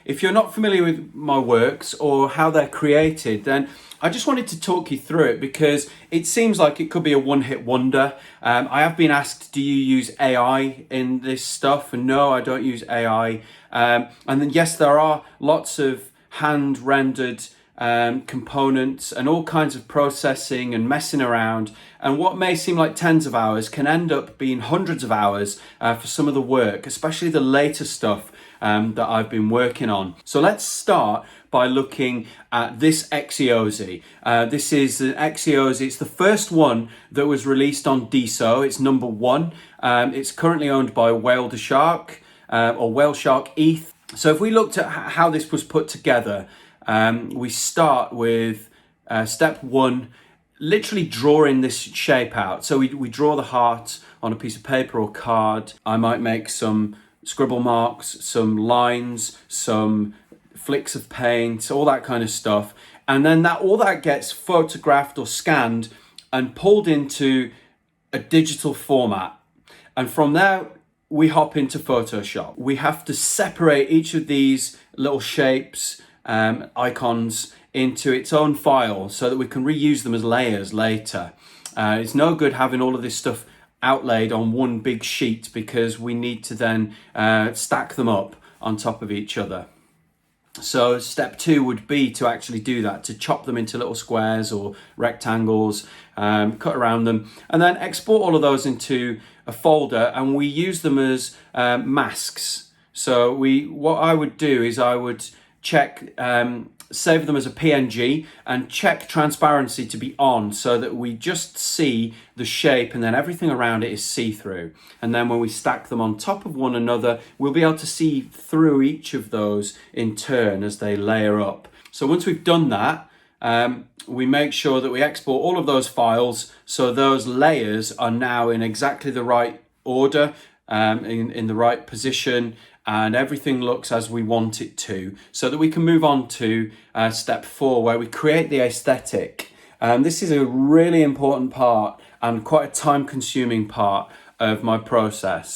if you're not familiar with my works or how they're created, then I just wanted to talk you through it because it seems like it could be a one-hit wonder. I have been asked, do you use AI in this stuff? And no, I don't use AI. And then yes, there are lots of hand-rendered components and all kinds of processing and messing around, and what may seem like tens of hours can end up being hundreds of hours for some of the work, especially the later stuff that I've been working on. So let's start by looking at this Exiosi. This is an Exiosi. It's the first one that was released on DSO. It's number 1. It's currently owned by Whale Shark or Whale Shark ETH. So if we looked at how this was put together, we start with step 1, literally drawing this shape out. So we draw the heart on a piece of paper or card. I might make some scribble marks, some lines, some flicks of paint, all that kind of stuff. And then all that gets photographed or scanned and pulled into a digital format. And from there, we hop into Photoshop. We have to separate each of these little shapes, icons, into its own file so that we can reuse them as layers later. It's no good having all of this stuff outlaid on one big sheet because we need to then stack them up on top of each other. So step 2 would be to actually do that, to chop them into little squares or rectangles, cut around them, and then export all of those into a folder, and we use them as masks. So what I would do is I would check, save them as a PNG and check transparency to be on so that we just see the shape and then everything around it is see-through. And then when we stack them on top of one another, we'll be able to see through each of those in turn as they layer up. So once we've done that, we make sure that we export all of those files so those layers are now in exactly the right order, in the right position, and everything looks as we want it to, so that we can move on to step 4, where we create the aesthetic. This is a really important part and quite a time-consuming part of my process.